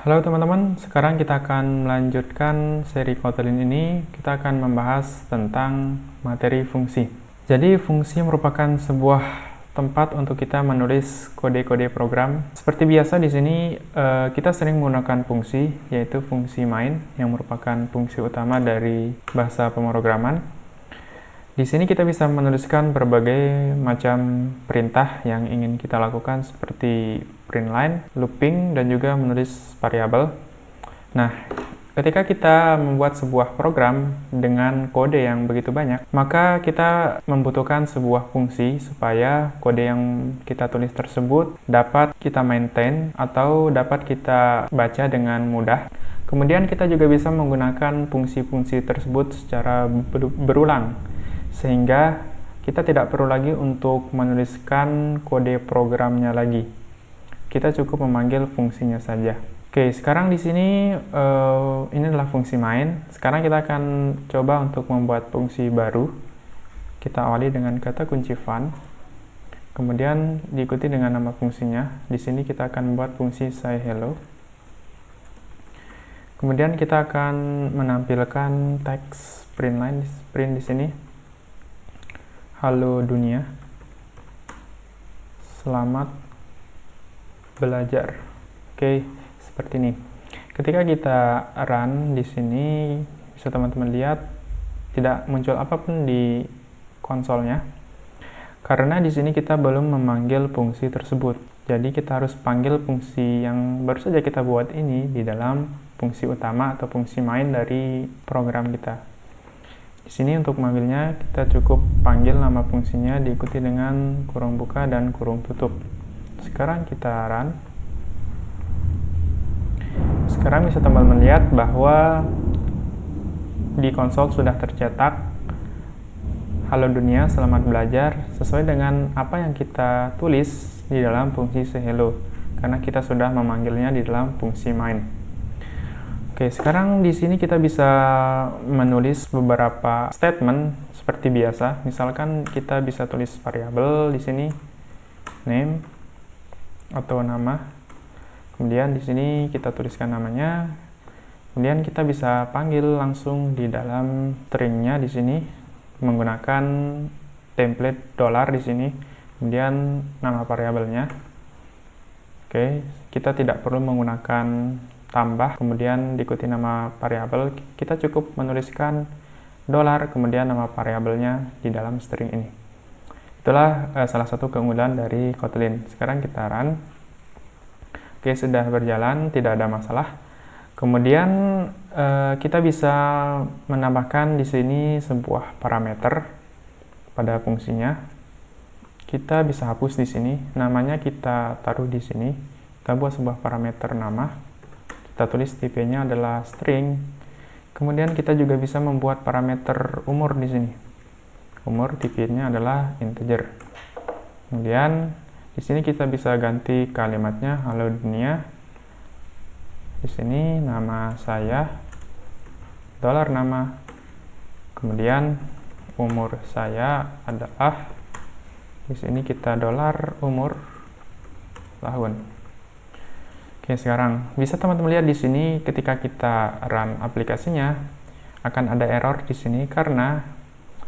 Halo teman-teman, sekarang kita akan melanjutkan seri Kotlin ini. Kita akan membahas tentang materi fungsi. Jadi fungsi merupakan sebuah tempat untuk kita menulis kode-kode program. Seperti biasa di sini kita sering menggunakan fungsi, yaitu fungsi main yang merupakan fungsi utama dari bahasa pemrograman. Di sini kita bisa menuliskan berbagai macam perintah yang ingin kita lakukan seperti print line, looping, dan juga menulis variabel. Nah, ketika kita membuat sebuah program dengan kode yang begitu banyak, maka kita membutuhkan sebuah fungsi supaya kode yang kita tulis tersebut dapat kita maintain atau dapat kita baca dengan mudah. Kemudian kita juga bisa menggunakan fungsi-fungsi tersebut secara berulang, sehingga kita tidak perlu lagi untuk menuliskan kode programnya lagi. Kita cukup memanggil fungsinya saja. Oke, sekarang di sini ini adalah fungsi main. Sekarang kita akan coba untuk membuat fungsi baru. Kita awali dengan kata kunci fun, kemudian diikuti dengan nama fungsinya. Di sini kita akan membuat fungsi say hello. Kemudian kita akan menampilkan teks print di sini. Halo dunia, selamat belajar. Oke, seperti ini. Ketika kita run di sini, bisa teman-teman lihat tidak muncul apapun di konsolnya, karena di sini kita belum memanggil fungsi tersebut. Jadi kita harus panggil fungsi yang baru saja kita buat ini di dalam fungsi utama atau fungsi main dari program kita. Di sini untuk memanggilnya kita cukup panggil nama fungsinya diikuti dengan kurung buka dan kurung tutup. Sekarang kita run. Sekarang bisa teman-teman lihat bahwa di konsol sudah tercetak halo dunia selamat belajar sesuai dengan apa yang kita tulis di dalam fungsi say hello, karena kita sudah memanggilnya di dalam fungsi main. Oke, sekarang di sini kita bisa menulis beberapa statement seperti biasa. Misalkan kita bisa tulis variabel di sini, name atau nama. Kemudian di sini kita tuliskan namanya. Kemudian kita bisa panggil langsung di dalam stringnya di sini menggunakan template dollar di sini. Kemudian nama variabelnya. Oke, kita tidak perlu menggunakan tambah, kemudian diikuti nama variabel. Kita cukup menuliskan dollar, kemudian nama variabelnya di dalam string ini. Itulah salah satu keunggulan dari Kotlin. Sekarang kita run. Oke, sudah berjalan, tidak ada masalah. Kemudian kita bisa menambahkan di sini sebuah parameter pada fungsinya. Kita bisa hapus di sini, namanya kita taruh di sini. Kita buat sebuah parameter nama. Kita tulis tipenya adalah string. Kemudian kita juga bisa membuat parameter umur di sini. Umur tipenya adalah integer. Kemudian di sini kita bisa ganti kalimatnya halo dunia. Di sini nama saya, dollar nama. Kemudian umur saya adalah, di sini kita dollar umur tahun. Oke, sekarang bisa teman-teman lihat di sini ketika kita run aplikasinya akan ada error di sini karena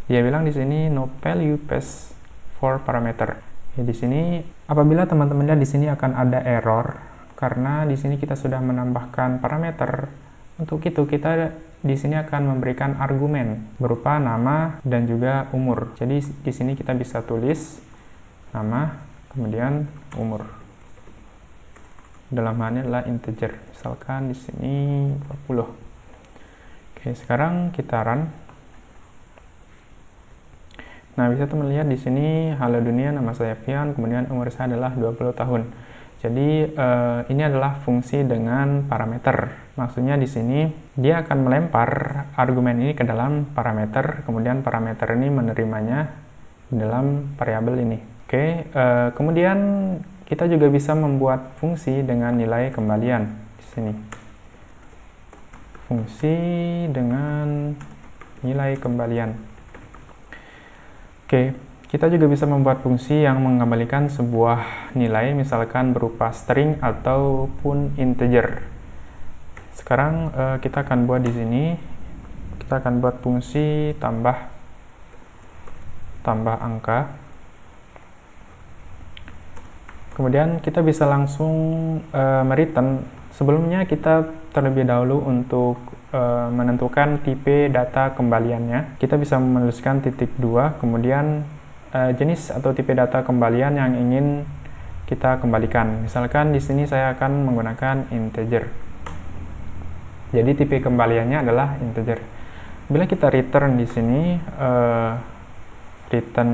dia bilang di sini no value passed for parameter. Ya, di sini apabila teman-teman lihat di sini akan ada error karena di sini kita sudah menambahkan parameter. Untuk itu kita di sini akan memberikan argumen berupa nama dan juga umur. Jadi di sini kita bisa tulis nama kemudian umur. Dalam hal ini adalah integer, misalkan di sini 40. Oke, sekarang kita run. Nah, bisa teman lihat di sini halo dunia, nama saya Fian, kemudian umur saya adalah 20 tahun. Jadi ini adalah fungsi dengan parameter. Maksudnya di sini dia akan melempar argumen ini ke dalam parameter, kemudian parameter ini menerimanya di dalam variabel ini. Oke, kemudian kita juga bisa membuat fungsi dengan nilai kembalian di sini. Fungsi dengan nilai kembalian. Oke, kita juga bisa membuat fungsi yang mengembalikan sebuah nilai, misalkan berupa string ataupun integer. Sekarang kita akan buat di sini, kita akan buat fungsi tambah angka. Kemudian kita bisa langsung mereturn. Sebelumnya kita terlebih dahulu untuk menentukan tipe data kembaliannya. Kita bisa menuliskan *2, kemudian jenis atau tipe data kembalian yang ingin kita kembalikan. Misalkan di sini saya akan menggunakan integer. Jadi tipe kembaliannya adalah integer. Bila kita return di sini, return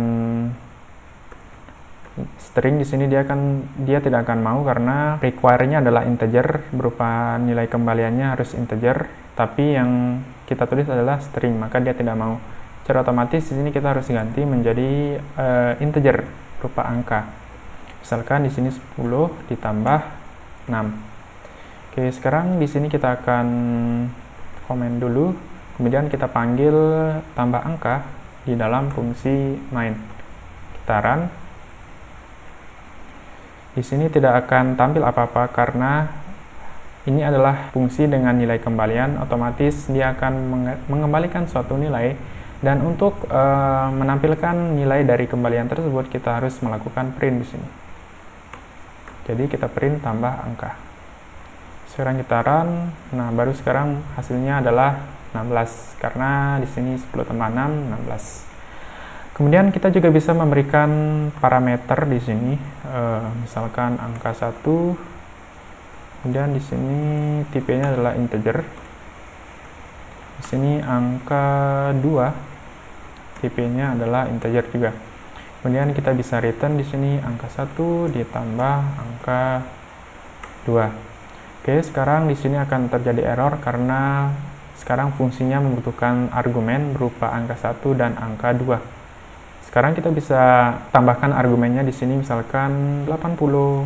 string di sini dia tidak akan mau karena require-nya adalah integer, berupa nilai kembaliannya harus integer, tapi yang kita tulis adalah string, maka dia tidak mau. Secara otomatis di sini kita harus ganti menjadi integer berupa angka. Misalkan di sini 10 ditambah 6. Oke, sekarang di sini kita akan komen dulu, kemudian kita panggil tambah angka di dalam fungsi main. Kita run. Di sini tidak akan tampil apa-apa karena ini adalah fungsi dengan nilai kembalian, otomatis dia akan mengembalikan suatu nilai, dan untuk menampilkan nilai dari kembalian tersebut kita harus melakukan print di sini. Jadi kita print tambah angka. Sekarang kita run. Nah, baru sekarang hasilnya adalah 16 karena di sini 10 tambah 6 16. Kemudian kita juga bisa memberikan parameter di sini, misalkan angka 1, kemudian di sini tipenya adalah integer. Di sini angka 2, tipenya adalah integer juga. Kemudian kita bisa return di sini angka 1 ditambah angka 2. Oke, sekarang di sini akan terjadi error karena sekarang fungsinya membutuhkan argumen berupa angka 1 dan angka 2. Sekarang kita bisa tambahkan argumennya di sini, misalkan 80.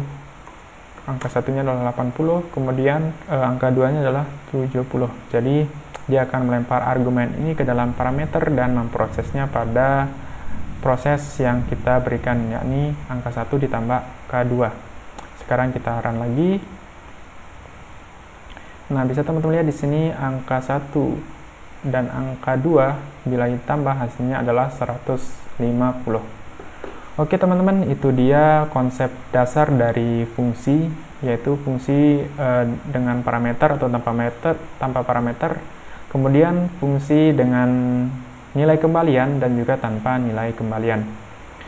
Angka satunya adalah 80, kemudian angka 2-nya adalah 70. Jadi dia akan melempar argumen ini ke dalam parameter dan memprosesnya pada proses yang kita berikan, yakni angka 1 ditambah angka 2. Sekarang kita run lagi. Nah, bisa teman-teman lihat di sini angka 1 dan angka 2 bila ditambah hasilnya adalah 150. Oke teman-teman, itu dia konsep dasar dari fungsi, yaitu fungsi dengan parameter atau tanpa parameter, kemudian fungsi dengan nilai kembalian dan juga tanpa nilai kembalian.